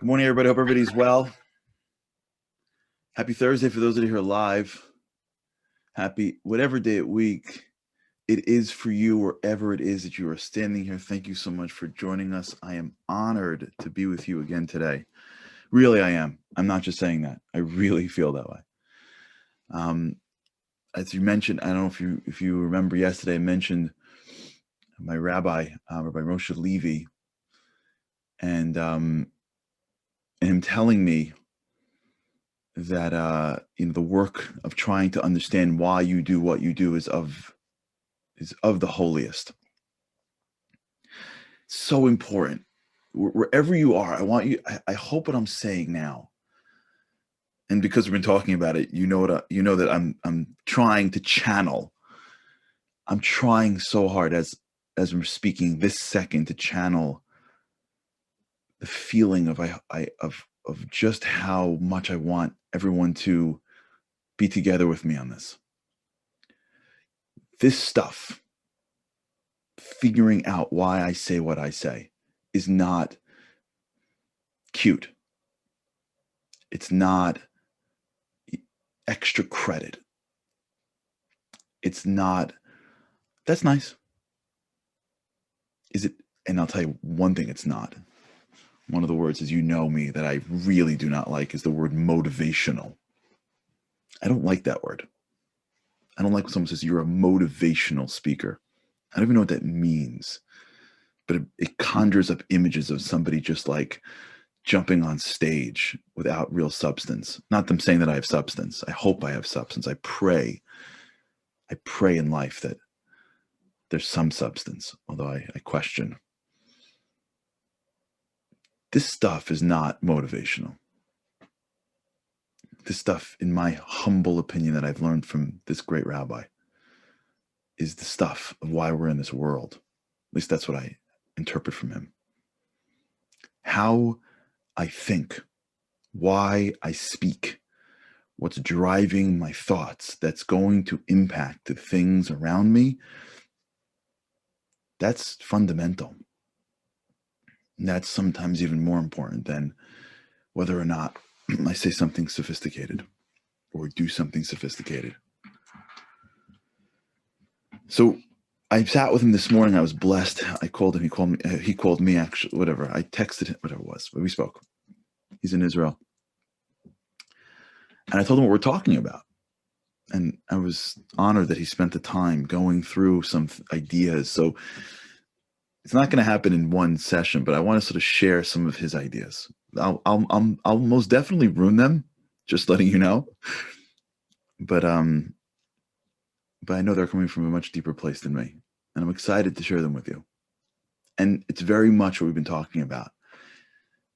Morning, everybody. Hope everybody's well. Happy Thursday for those that are here live. Happy whatever day of week it is for you, wherever it is that you are standing here. Thank you so much for joining us. I am honored to be with you again today. Really, I am. I'm not just saying that. I really feel that way. As you mentioned, I don't know if you remember yesterday, I mentioned my rabbi, Rabbi Moshe Levy, and him telling me that the work of trying to understand why you do what you do is of the holiest. So important. Wherever you are, I hope what I'm saying now, and because we've been talking about it, you know that I'm trying to channel. I'm trying so hard as I'm speaking this second to channel the feeling of just how much I want everyone to be together with me on this. This stuff, figuring out why I say what I say, is not cute. It's not extra credit. It's not, that's nice. Is it? And I'll tell you one thing it's not. One of the words, as you know me, that I really do not like is the word motivational. I don't like that word. I don't like when someone says you're a motivational speaker. I don't even know what that means, but it conjures up images of somebody just like jumping on stage without real substance. Not them saying that I have substance. I hope I have substance. I pray in life that there's some substance, although I question. This stuff is not motivational. This stuff, in my humble opinion that I've learned from this great rabbi, is the stuff of why we're in this world. At least that's what I interpret from him. How I think, why I speak, what's driving my thoughts that's going to impact the things around me, that's fundamental. And that's sometimes even more important than whether or not I say something sophisticated or do something sophisticated. So I sat with him this morning. I was blessed. I called him. He called me, actually, whatever. I texted him, whatever it was, but we spoke. He's in Israel. And I told him what we're talking about. And I was honored that he spent the time going through some ideas. So it's not going to happen in one session, but I want to sort of share some of his ideas. I'll most definitely ruin them, just letting you know. But I know they're coming from a much deeper place than me, and I'm excited to share them with you. And it's very much what we've been talking about.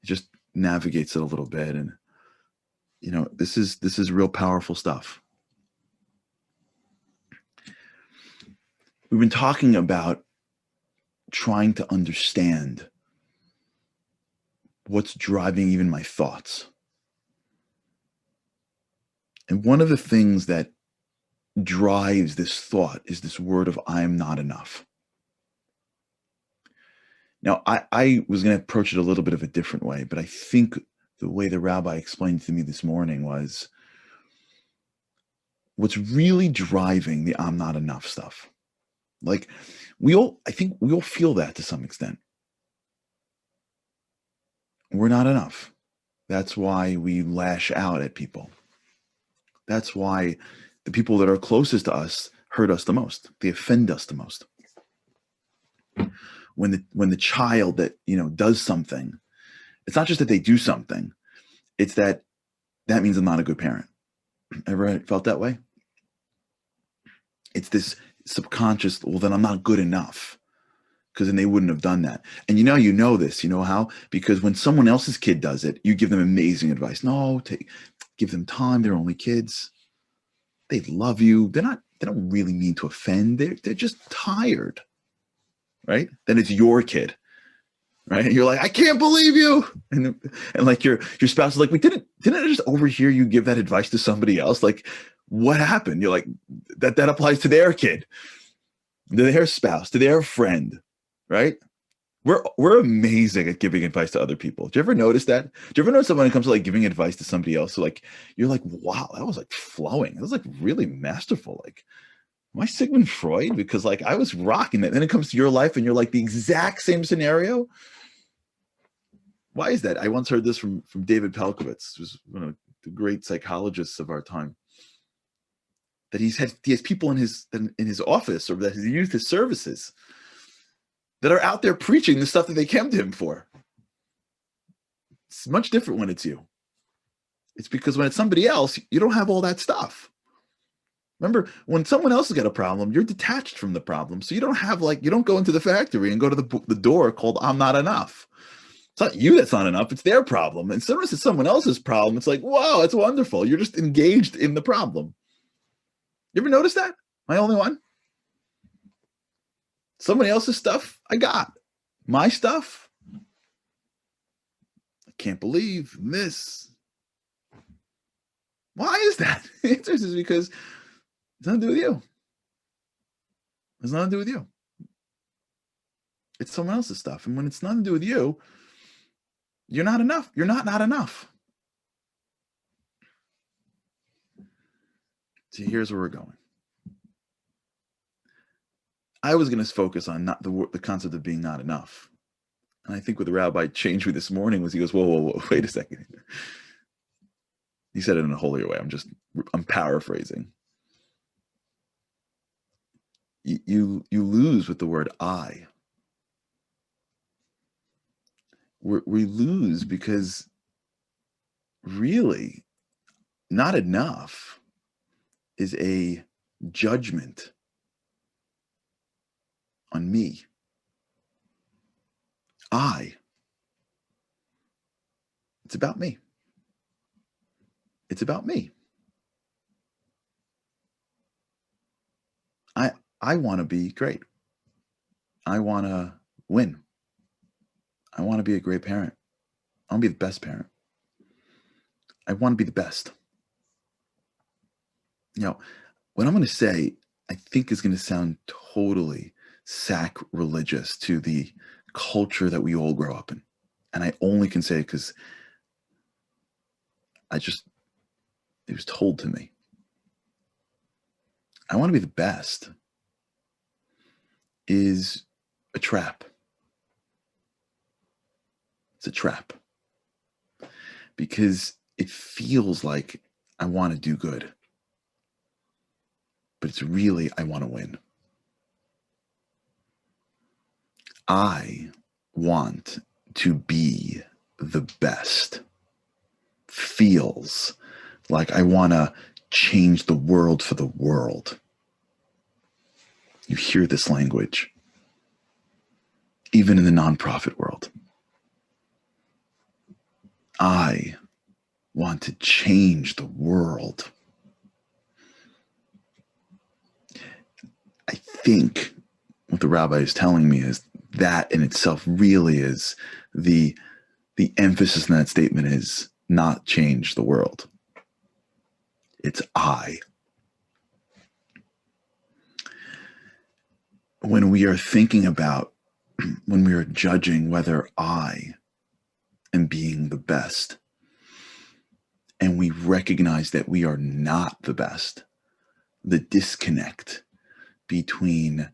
It just navigates it a little bit, and this is real powerful stuff. We've been talking about trying to understand what's driving even my thoughts. And one of the things that drives this thought is this word of I am not enough. Now, I was going to approach it a little bit of a different way, but I think the way the rabbi explained to me this morning was what's really driving the I'm not enough stuff. Like I think we all feel that to some extent. We're not enough. That's why we lash out at people. That's why the people that are closest to us hurt us the most. They offend us the most. When the child that does something, it's not just that they do something, it's that means I'm not a good parent. Ever felt that way? It's this subconscious, well, then I'm not good enough, because then they wouldn't have done that. And you know this, you know how? Because when someone else's kid does it, you give them amazing advice. No, give them time. They're only kids. They love you. They don't really mean to offend. They're just tired, right? Then it's your kid, right? And you're like, I can't believe you. And like your spouse is like, wait, didn't I just overhear you give that advice to somebody else? Like, what happened? You're like, that applies to their kid, to their spouse, to their friend, right? We're amazing at giving advice to other people. Do you ever notice that? Do you ever notice that when it comes to like giving advice to somebody else, so like you're like, wow, that was like flowing. That was like really masterful. Like, am I Sigmund Freud? Because like I was rocking that. Then it comes to your life and you're like the exact same scenario. Why is that? I once heard this from David Pelkowitz, who's one of the great psychologists of our time. That he has people in his office, or that he's used his services, that are out there preaching the stuff that they came to him for. It's much different when it's you. It's because when it's somebody else, you don't have all that stuff. Remember, when someone else has got a problem, you're detached from the problem. So you don't have you don't go into the factory and go to the door called "I'm not enough." It's not you that's not enough. It's their problem. And sometimes it's someone else's problem. It's like, wow, it's wonderful. You're just engaged in the problem. You ever notice that? Am I the only one? Somebody else's stuff, I got. My stuff, I can't believe this. Why is that? The answer is because it's nothing to do with you. It's nothing to do with you. It's someone else's stuff. And when it's nothing to do with you, you're not enough. You're not enough. See, here's where we're going. I was going to focus on not the concept of being not enough. And I think what the rabbi changed me this morning was he goes, whoa, wait a second. He said it in a holier way. I'm paraphrasing. You lose with the word I. We lose because really not enough is a judgment on me. It's about me. It's about me. I want to be great. I want to win. I want to be a great parent. I want to be the best parent. I want to be the best. What I'm going to say, I think is going to sound totally sacrilegious to the culture that we all grow up in. And I only can say it because it was told to me. I want to be the best is a trap. It's a trap. Because it feels like I want to do good. But it's really, I want to win. I want to be the best. Feels like I want to change the world for the world. You hear this language, even in the nonprofit world. I want to change the world. I think what the rabbi is telling me is that in itself really is the emphasis in that statement is not change the world. It's I. When we are thinking about, when we are judging whether I am being the best, and we recognize that we are not the best, the disconnect between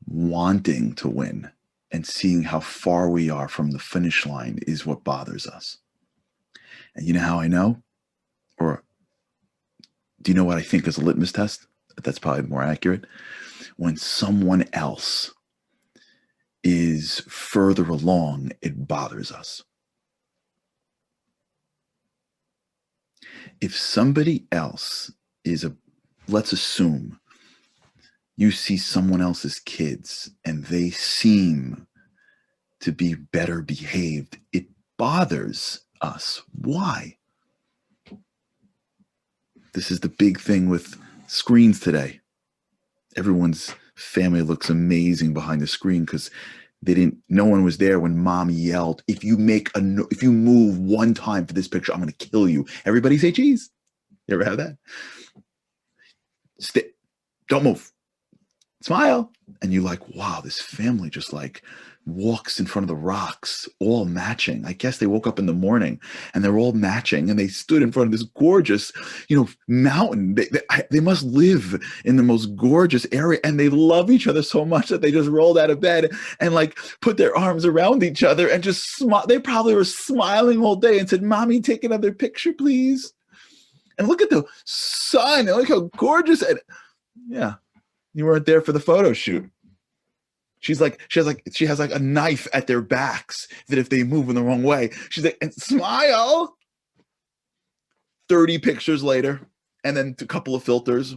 wanting to win and seeing how far we are from the finish line is what bothers us. And you know how I know? Or do you know what I think is a litmus test? That's probably more accurate. When someone else is further along, it bothers us. If somebody else let's assume you see someone else's kids and they seem to be better behaved, it bothers us. Why? This is the big thing with screens today. Everyone's family looks amazing behind the screen because no one was there when mom yelled, if you move one time for this picture, I'm going to kill you. Everybody say cheese. You ever have that? Don't move. Smile. And you like, wow, this family just like walks in front of the rocks, all matching. I guess they woke up in the morning and they're all matching and they stood in front of this gorgeous, mountain. They must live in the most gorgeous area and they love each other so much that they just rolled out of bed and like put their arms around each other and just smile. They probably were smiling all day and said, Mommy, take another picture, please. And look at the sun and look how gorgeous. And yeah, you weren't there for the photo shoot. She has like a knife at their backs that if they move in the wrong way, she's like, and smile. 30 pictures later, and then a couple of filters.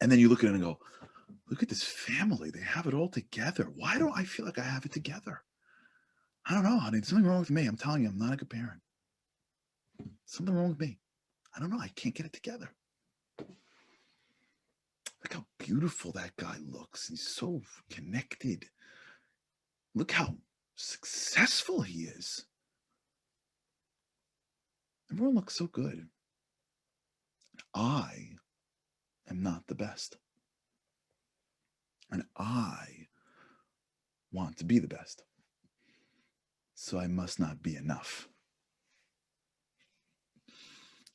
And then you look at it and go, look at this family. They have it all together. Why don't I feel like I have it together? I don't know, honey. There's something wrong with me. I'm telling you, I'm not a good parent. Something wrong with me. I don't know. I can't get it together. Look how beautiful that guy looks. He's so connected. Look how successful he is. Everyone looks so good. I am not the best. And I want to be the best. So I must not be enough.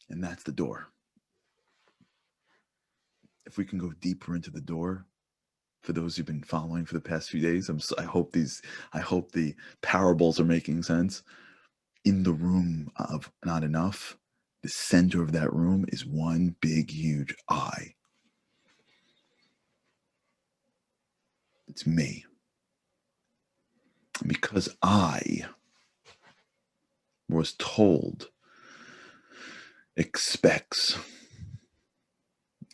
And that's the door. If we can go deeper into the door, for those who've been following for the past few days, I hope the parables are making sense. In the room of not enough, the center of that room is one big, huge I. It's me. Because I was told, expects,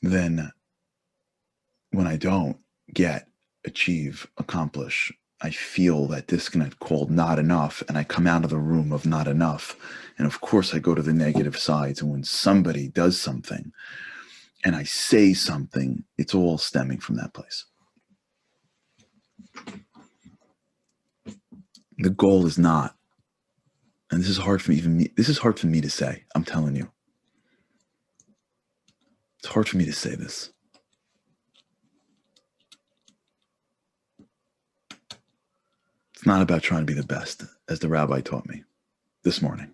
then when I don't get, achieve, accomplish, I feel that disconnect called not enough, and I come out of the room of not enough. And of course, I go to the negative sides. And when somebody does something and I say something, it's all stemming from that place. The goal is not, and this is hard for me to say, I'm telling you. It's hard for me to say this. It's not about trying to be the best, as the rabbi taught me this morning.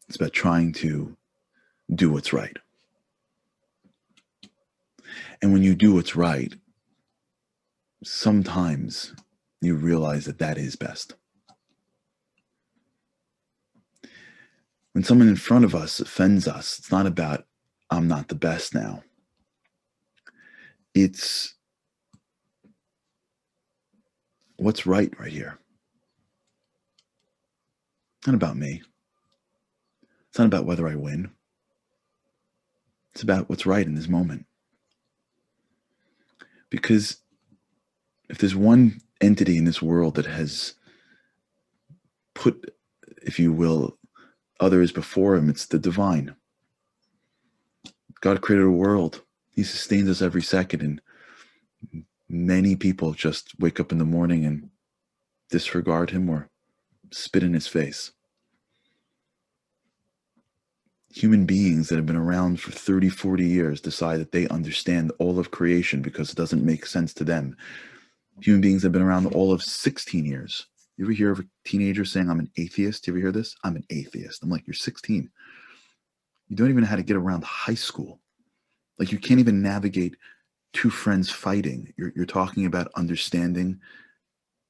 It's about trying to do what's right. And when you do what's right, sometimes you realize that that is best. When someone in front of us offends us, it's not about, I'm not the best now. It's what's right here. It's not about me. It's not about whether I win. It's about what's right in this moment. Because if there's one entity in this world that has put, if you will, others before him, it's the divine. God created a world. He sustains us every second. And many people just wake up in the morning and disregard him or spit in his face. Human beings that have been around for 30, 40 years decide that they understand all of creation because it doesn't make sense to them. Human beings that have been around all of 16 years. You ever hear of a teenager saying, I'm an atheist? You ever hear this? I'm an atheist. I'm like, you're 16. You don't even know how to get around high school. Like, you can't even navigate two friends fighting. You're talking about understanding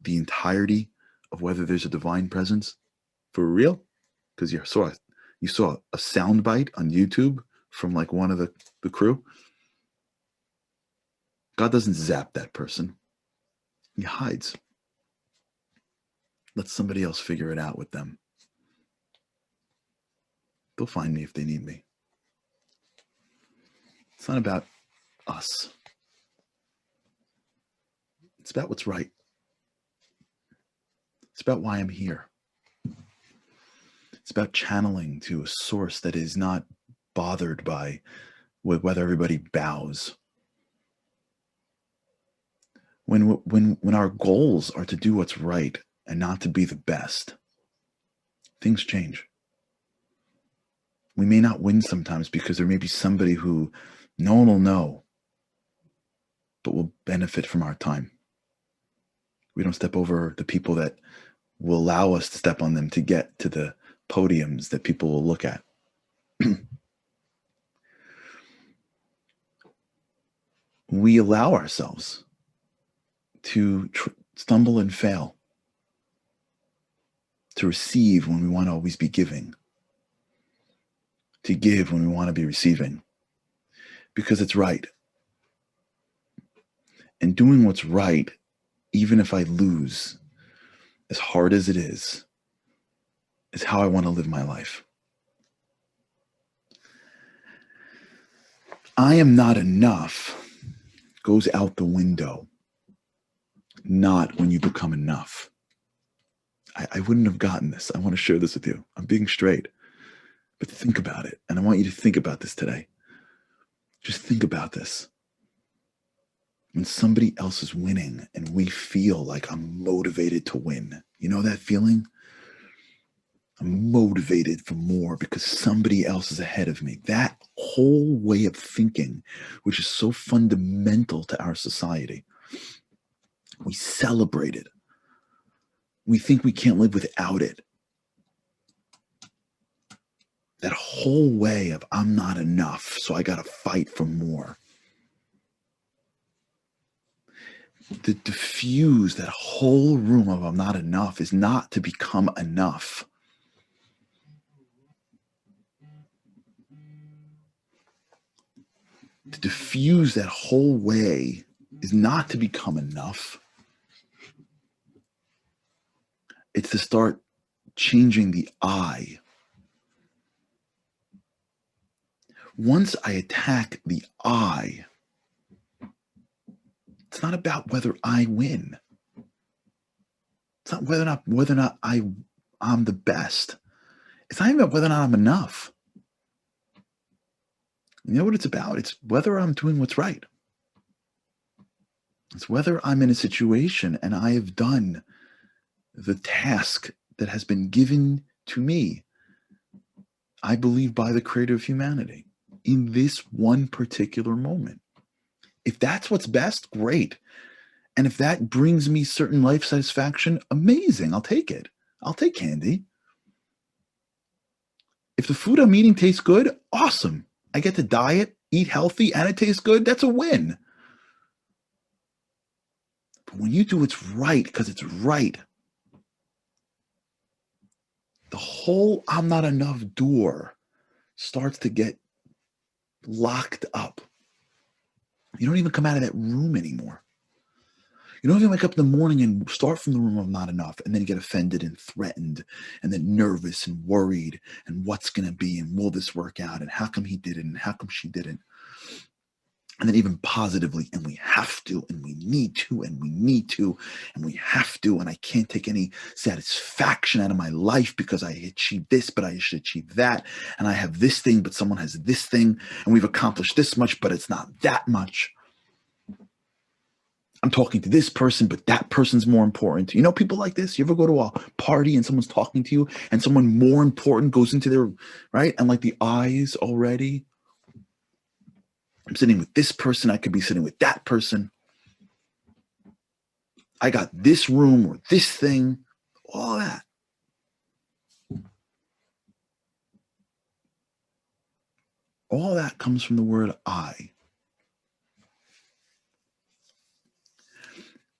the entirety of whether there's a divine presence for real? Because you saw a soundbite on YouTube from like one of the crew. God doesn't zap that person. He hides. Let somebody else figure it out with them. They'll find me if they need me. It's not about us. It's about what's right. It's about why I'm here. It's about channeling to a source that is not bothered by whether everybody bows. When our goals are to do what's right and not to be the best, things change. We may not win sometimes because there may be somebody who no one will know but will benefit from our time. We don't step over the people that will allow us to step on them to get to the podiums that people will look at. We allow ourselves to stumble and fail, to receive when we want to always be giving, to give when we want to be receiving, because it's right. And doing what's right, even if I lose, as hard as it is how I want to live my life. I am not enough goes out the window, not when you become enough. I wouldn't have gotten this. I want to share this with you. I'm being straight, but think about it. And I want you to think about this today. Just think about this. When somebody else is winning and we feel like I'm motivated to win, you know that feeling? I'm motivated for more because somebody else is ahead of me. That whole way of thinking, which is so fundamental to our society, we celebrate it. We think we can't live without it. That whole way of I'm not enough, so I got to fight for more. To diffuse that whole room of I'm not enough is not to become enough. To diffuse that whole way is not to become enough. It's to start changing the I. Once I attack the I, it's not about whether I win. It's not whether or not I'm the best. It's not even about whether or not I'm enough. You know what it's about? It's whether I'm doing what's right. It's whether I'm in a situation and I have done the task that has been given to me, I believe, by the creator of humanity in this one particular moment. If that's what's best, great. And if that brings me certain life satisfaction, amazing. I'll take it. I'll take candy. If the food I'm eating tastes good, awesome. I get to diet, eat healthy, and it tastes good. That's a win. But when you do what's right because it's right, the whole I'm not enough door starts to get locked up. You don't even come out of that room anymore. You don't even wake up in the morning and start from the room of not enough and then get offended and threatened and then nervous and worried and what's going to be and will this work out and how come he did it and how come she didn't. And then even positively, and we have to, and we need to, and we need to, and we have to, and I can't take any satisfaction out of my life because I achieved this, but I should achieve that, and I have this thing, but someone has this thing, and we've accomplished this much, but it's not that much. I'm talking to this person, but that person's more important. You know people like this? You ever go to a party and someone's talking to you, and someone more important goes into their, right? And like the eyes already. I'm sitting with this person. I could be sitting with that person. I got this room or this thing, all that. All that comes from the word I.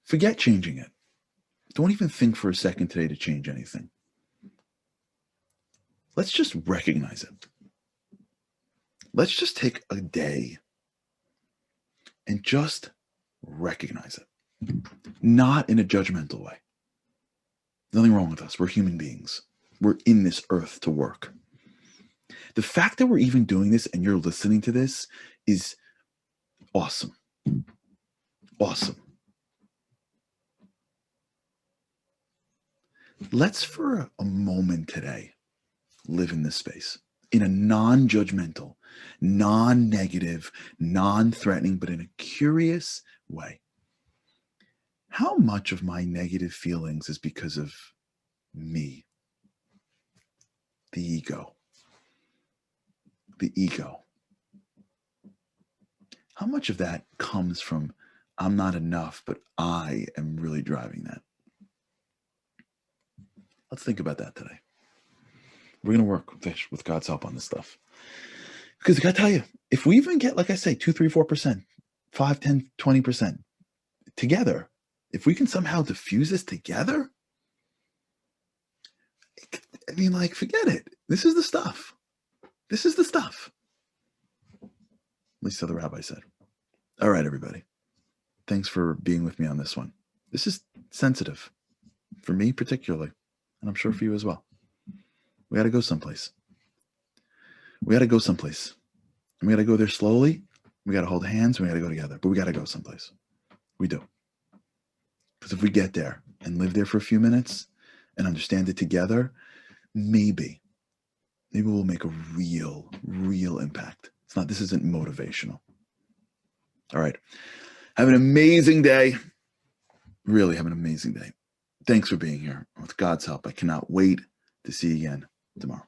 Forget changing it. Don't even think for a second today to change anything. Let's just recognize it. Let's just take a day and just recognize it. Not in a judgmental way. Nothing wrong with us. We're human beings. We're in this earth to work. The fact that we're even doing this and you're listening to this is awesome. Awesome. Let's for a moment today live in this space in a non-judgmental, non-negative, non-threatening, but in a curious way. How much of my negative feelings is because of me? The ego. The ego. How much of that comes from I'm not enough, but I am really driving that. Let's think about that today. We're going to work with God's help on this stuff. Because I got to tell you, if we even get, like I say, 2, 3, 4%, 5, 10, 20% together, if we can somehow diffuse this together, I mean, like, forget it. This is the stuff. This is the stuff. At least so the rabbi said. All right, everybody. Thanks for being with me on this one. This is sensitive for me particularly, and I'm sure for you as well. We got to go someplace. We got to go someplace. And we got to go there slowly. We got to hold hands. We got to go together. But we got to go someplace. We do. Because if we get there and live there for a few minutes and understand it together, maybe we'll make a real impact. This isn't motivational. All right. Have an amazing day. Really have an amazing day. Thanks for being here. With God's help, I cannot wait to see you again tomorrow.